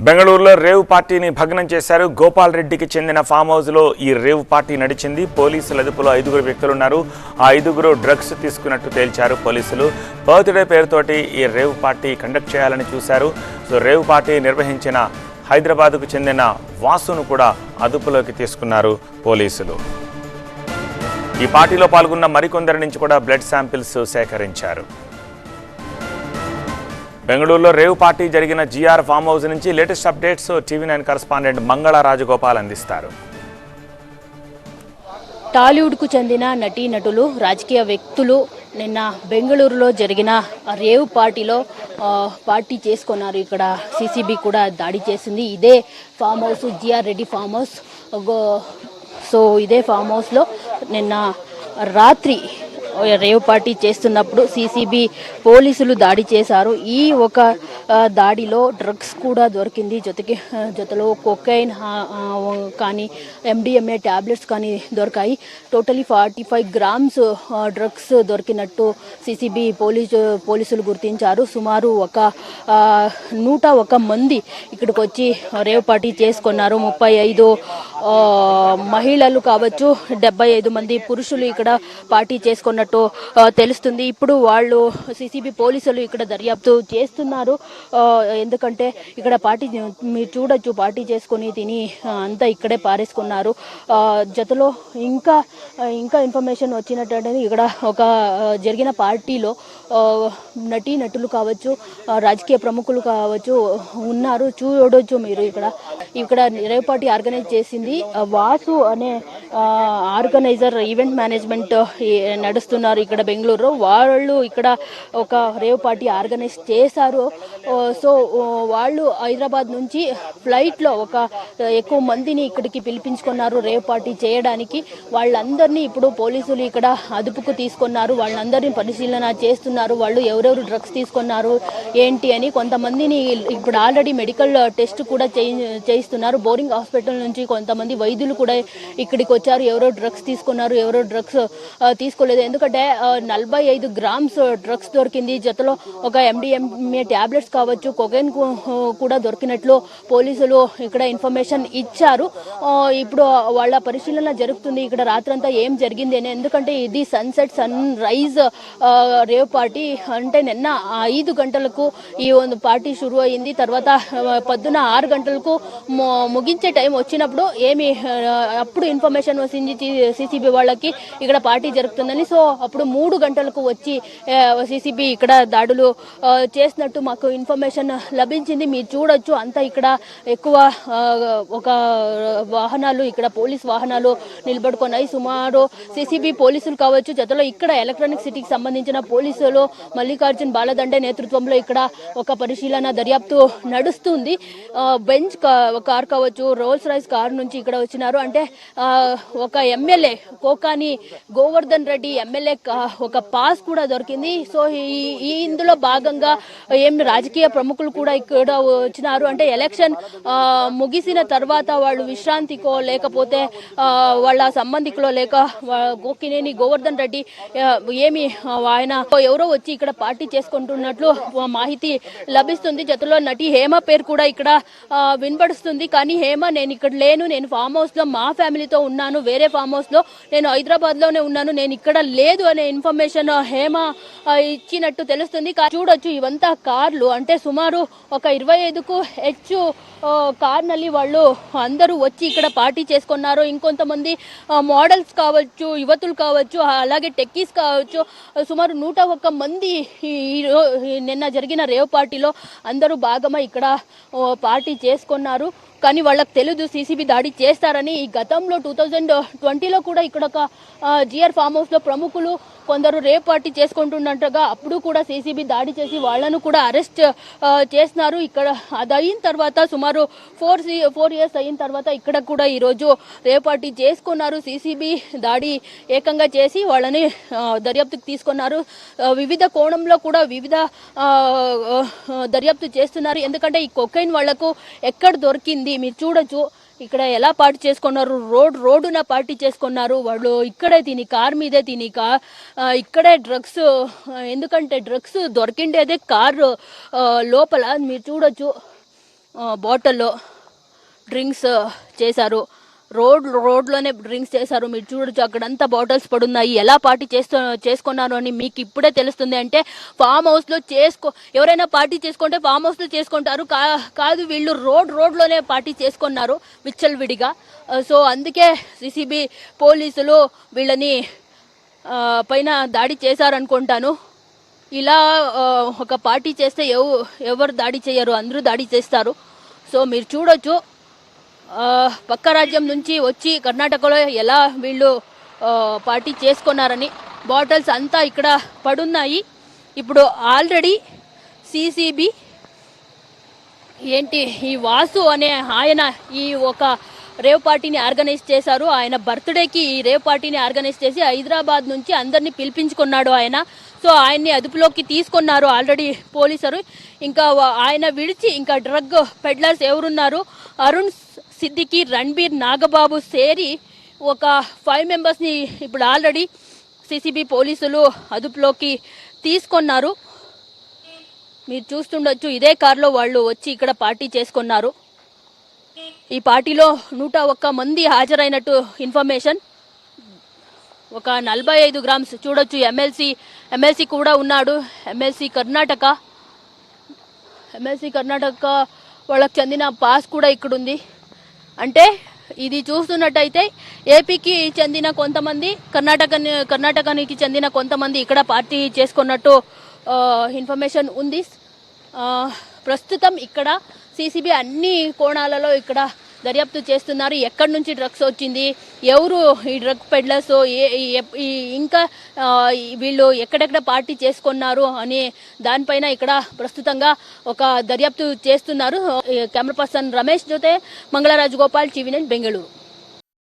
బెంగళూరులో రేవ్ పార్టీని భగ్నం చేశారు. గోపాల్ రెడ్డికి చెందిన ఫామ్ హౌస్లో ఈ రేవ్ పార్టీ నడిచింది. పోలీసుల అదుపులో 5 వ్యక్తులున్నారు. ఆ 5 డ్రగ్స్ తీసుకున్నట్టు తేల్చారు పోలీసులు. బర్త్డే పేరుతోటి ఈ రేవ్ పార్టీ కండక్ట్ చేయాలని చూశారు. రేవ్ పార్టీ నిర్వహించిన హైదరాబాద్కు చెందిన వాసును కూడా అదుపులోకి తీసుకున్నారు పోలీసులు. ఈ పార్టీలో పాల్గొన్న మరికొందరి నుంచి కూడా బ్లడ్ శాంపిల్స్ సేకరించారు. బెంగళూరులో రేవ్ పార్టీ జరిగిన జిఆర్ ఫామ్ హౌస్ నుంచి లేటెస్ట్ అప్డేట్స్ TV9 కరెస్పాండెంట్ మంగళ రాజగోపాల్ అందిస్తారు. టాలీవుడ్కు చెందిన నటీనటులు, రాజకీయ వ్యక్తులు నిన్న బెంగళూరులో జరిగిన రేవ్ పార్టీలో పార్టీ చేసుకున్నారు. ఇక్కడ CCB కూడా దాడి చేసింది. ఇదే farm house G R Reddy farm house. So ఇదే ఫామ్ హౌస్లో నిన్న రాత్రి రేవ్ పార్టీ చేస్తున్నప్పుడు CCB పోలీసులు దాడి చేశారు. ఈ ఒక దాడిలో డ్రగ్స్ కూడా దొరికింది. జతలో కొకైన్ కానీ MDMA ట్యాబ్లెట్స్ కానీ దొరికాయి. టోటలీ 45 గ్రామ్స్ డ్రగ్స్ దొరికినట్టు CCB పోలీసులు గుర్తించారు. సుమారు 101 మంది ఇక్కడికి వచ్చి రేవ్ పార్టీ చేసుకున్నారు. 35 మహిళలు కావచ్చు, 75 మంది పురుషులు ఇక్కడ పార్టీ చేసుకున్నట్టు తెలుస్తుంది. ఇప్పుడు వాళ్ళు CCB పోలీసులు ఇక్కడ దర్యాప్తు చేస్తున్నారు. ఎందుకంటే ఇక్కడ పార్టీ మీరు చూడొచ్చు, పార్టీ చేసుకొని తిని అంతా ఇక్కడే పారేసుకున్నారు. జతలో ఇంకా ఇన్ఫర్మేషన్ వచ్చినట్టు ఇక్కడ ఒక జరిగిన పార్టీలో నటీనటులు కావచ్చు, రాజకీయ ప్రముఖులు కావచ్చు ఉన్నారు. చూడొచ్చు మీరు ఇక్కడ రేవ్ పార్టీ ఆర్గనైజ్ చేసింది వాసు అనే ఆర్గనైజర్, ఈవెంట్ మేనేజ్మెంట్ నడుస్తున్నారు ఇక్కడ బెంగళూరులో. వాళ్ళు ఇక్కడ ఒక రేవ్ పార్టీ ఆర్గనైజ్ చేశారు. సో వాళ్ళు హైదరాబాద్ నుంచి ఫ్లైట్లో ఎక్కువ మందిని ఇక్కడికి పిలిపించుకున్నారు రేవ్ పార్టీ చేయడానికి. వాళ్ళందరినీ ఇప్పుడు పోలీసులు ఇక్కడ అదుపుకు తీసుకున్నారు. వాళ్ళందరినీ పరిశీలన చేస్తున్నారు. వాళ్ళు ఎవరెవరు డ్రగ్స్ తీసుకున్నారు ఏంటి అని. కొంతమందిని ఇప్పుడు ఆల్రెడీ మెడికల్ టెస్ట్ కూడా చేయిస్తున్నారు. బోరింగ్ హాస్పిటల్ నుంచి కొంతమంది వైద్యులు కూడా ఇక్కడికి వచ్చారు. ఎవరో డ్రగ్స్ తీసుకున్నారు, ఎవరో డ్రగ్స్ తీసుకోలేదు. ఎందుకంటే 45 గ్రామ్స్ డ్రగ్స్ దొరికింది. జతలో ఒక MDMA ట్యాబ్లెట్స్ కావచ్చు, కొకైన్ కూడా దొరికినట్లు పోలీసులు ఇక్కడ ఇన్ఫర్మేషన్ ఇచ్చారు. ఇప్పుడు వాళ్ళ పరిశీలన జరుగుతుంది ఇక్కడ రాత్రంతా ఏం జరిగింది అని. ఎందుకంటే ఇది సన్ రైజ్ రేవ్ పార్టీ. అంటే నిన్న 5 గంటలకు ఈ పార్టీ షురు అయింది. తర్వాత పొద్దున 6 గంటలకు ముగించే టైం వచ్చినప్పుడు అప్పుడు ఇన్ఫర్మేషన్ వచ్చింది CCB వాళ్ళకి ఇక్కడ పార్టీ జరుగుతుందని. సో అప్పుడు 3 గంటలకు వచ్చి CCB ఇక్కడ దాడులు చేసినట్టు మాకు ఇన్ఫర్మేషన్ లభించింది. మీరు చూడొచ్చు అంతా ఇక్కడ ఎక్కువ ఒక వాహనాలు, ఇక్కడ పోలీస్ వాహనాలు నిలబడుకున్నాయి. సుమారు CCB పోలీసులు కావచ్చు, జతలో ఇక్కడ ఎలక్ట్రానిక్ సిటీకి సంబంధించిన పోలీసులు మల్లికార్జున్ బాలదండే నేతృత్వంలో ఇక్కడ ఒక పరిశీలన దర్యాప్తు నడుస్తుంది. బెంచ్ కార్ కావచ్చు, రోల్స్ రాయ్స్ కార్ నుంచి ఇక్కడ వచ్చినారు. అంటే ఒక ఎమ్మెల్యే కోకాని గోవర్ధన్ రెడ్డి ఎమ్మెల్యే ఒక పాస్ కూడా దొరికింది. సో ఇందులో భాగంగా రాజకీయ ప్రముఖులు కూడా ఇక్కడ వచ్చినారు. అంటే ఎలక్షన్ ముగిసిన తర్వాత వాళ్ళు విశ్రాంతికో లేకపోతే వాళ్ళ సంబంధికులో లేక గోకినేని గోవర్ధన్ రెడ్డి ఆయన ఎవరో వచ్చి ఇక్కడ పార్టీ చేసుకుంటున్నట్లు మాహితి లభిస్తుంది. జతలో నటి హేమ పేరు కూడా ఇక్కడ వినపడుస్తుంది. కానీ హేమ నేను ఇక్కడ లేను, నేను ఫామ్ హౌస్ లో మా ఫ్యామిలీతో ఉన్నాను, వేరే ఫామ్ హౌస్ లో నేను హైదరాబాద్ లోనే ఉన్నాను, నేను ఇక్కడ లేదు అనే ఇన్ఫర్మేషన్ హేమ ఇచ్చినట్టు తెలుస్తుంది. చూడొచ్చు ఇవంతా కార్లు. అంటే సుమారు ఒక 25కు హెచ్చు కార్ನಲ್ಲಿ వాళ్ళు అందరూ వచ్చి ఇక్కడ పార్టీ చేసుకున్నారు. ఇంకొంతమంది మోడల్స్ కావచ్చు, యువతులు కావచ్చు, అలాగే టెక్కీస్ కావచ్చు, సుమారు 101 మంది నిన్న జరిగిన రేవ్ పార్టీలో అందరూ భాగమై ఇక్కడ పార్టీ చేసుకున్నారు. కానీ వాళ్ళకి తెలియదు CCB దాడి చేస్తారని. ఈ గతంలో 2020లో కూడా ఇక్కడ ఒక జిఆర్ ఫామ్ హౌస్ లో ప్రముఖులు కొందరు రేవ్ పార్టీ చేసుకుంటున్నట్టుగా అప్పుడు కూడా CCB దాడి చేసి వాళ్ళను కూడా అరెస్ట్ చేసినారు. ఇక్కడ అది అయిన తర్వాత సుమారు 4 ఇయర్స్ అయిన తర్వాత ఇక్కడ కూడా ఈరోజు రేవ్ పార్టీ చేసుకున్నారు. CCB దాడి ఏకంగా చేసి వాళ్ళని దర్యాప్తుకు తీసుకున్నారు. వివిధ కోణంలో కూడా వివిధ దర్యాప్తు చేస్తున్నారు. ఎందుకంటే ఈ కొకైన్ వాళ్లకు ఎక్కడ దొరికింది మీరు చూడొచ్చు. ఇక్కడ ఎలా పార్టీ చేసుకున్నారు, రోడ్డున పార్టీ చేసుకున్నారు వాళ్ళు. ఇక్కడే తిని కార్ మీదే తిని ఇక్కడే డ్రగ్స్, ఎందుకంటే డ్రగ్స్ దొరికిండేదే కార్ లోపల మీరు చూడొచ్చు. బాటిల్లో డ్రింక్స్ చేశారు. రోడ్లోనే డ్రింక్స్ చేశారు. మీరు చూడొచ్చు అక్కడంతా బాటిల్స్ పడున్నాయి. ఎలా పార్టీ చేసుకున్నారు అని మీకు ఇప్పుడే తెలుస్తుంది. అంటే ఫామ్ హౌస్లో ఎవరైనా పార్టీ చేసుకుంటే ఫామ్ హౌస్లో చేసుకుంటారు. కాదు వీళ్ళు రోడ్లోనే పార్టీ చేసుకున్నారు విచ్చలవిడిగా. సో అందుకే సిసిబి పోలీసులు వీళ్ళని పైన దాడి చేశారనుకుంటాను. ఇలా ఒక పార్టీ చేస్తే ఎవరు దాడి చేయరు, అందరూ దాడి చేస్తారు. సో మీరు చూడొచ్చు పక్క రాజ్యం నుంచి వచ్చి కర్ణాటకలో ఎలా వీళ్ళు పార్టీ చేసుకున్నారని. బాటిల్స్ అంతా ఇక్కడ పడున్నాయి. ఇప్పుడు ఆల్రెడీ సిసిబి ఈ వాసు అనే ఆయన ఈ ఒక రేవ్ పార్టీని ఆర్గనైజ్ చేశారు. ఆయన బర్త్డేకి ఈ రేవ్ పార్టీని ఆర్గనైజ్ చేసి హైదరాబాద్ నుంచి అందరినీ పిలిపించుకున్నాడు ఆయన. సో ఆయన్ని అదుపులోకి తీసుకున్నారు ఆల్రెడీ పోలీసులు. ఇంకా ఆయన విడిచి ఇంకా డ్రగ్ పెడ్లర్స్ ఎవరున్నారు, అరుణ్ సిద్దికి, రణ్బీర్, నాగబాబు సేరి ఒక 5 మెంబర్స్ని ఇప్పుడు ఆల్రెడీ సిసిబి పోలీసులు అదుపులోకి తీసుకున్నారు. మీరు చూస్తుండొచ్చు ఇదే కారులో వాళ్ళు వచ్చి ఇక్కడ పార్టీ చేసుకున్నారు. ఈ పార్టీలో 101 మంది హాజరైనట్టు ఇన్ఫర్మేషన్. ఒక 45 గ్రామ్స్ చూడొచ్చు. ఎమ్మెల్సీ కూడా ఉన్నాడు. ఎమ్మెల్సీ కర్ణాటక వాళ్ళకి చెందిన పాస్ కూడా ఇక్కడ ఉంది. అంటే ఇది చూస్తున్నట్టయితే ఏపీకి చెందిన కొంతమంది, కర్ణాటకానికి చెందిన కొంతమంది ఇక్కడ పార్టీ చేసుకున్నట్టు ఇన్ఫర్మేషన్ ఉంది. ప్రస్తుతం ఇక్కడ సిసిబి అన్ని కోణాలలో ఇక్కడ దర్యాప్తు చేస్తున్నారు. ఎక్కడి నుంచి డ్రగ్స్ వచ్చింది, ఎవరు ఈ డ్రగ్ పెడ్లర్స్, ఇంకా వీళ్ళు ఎక్కడెక్కడ పార్టీ చేసుకున్నారు అనే దానిపైన ఇక్కడ ప్రస్తుతంగా ఒక దర్యాప్తు చేస్తున్నారు. కెమెరా పర్సన్ రమేష్ జೊತೆ మంగళరాజు గోపాల్, టీవీ9 బెంగళూరు.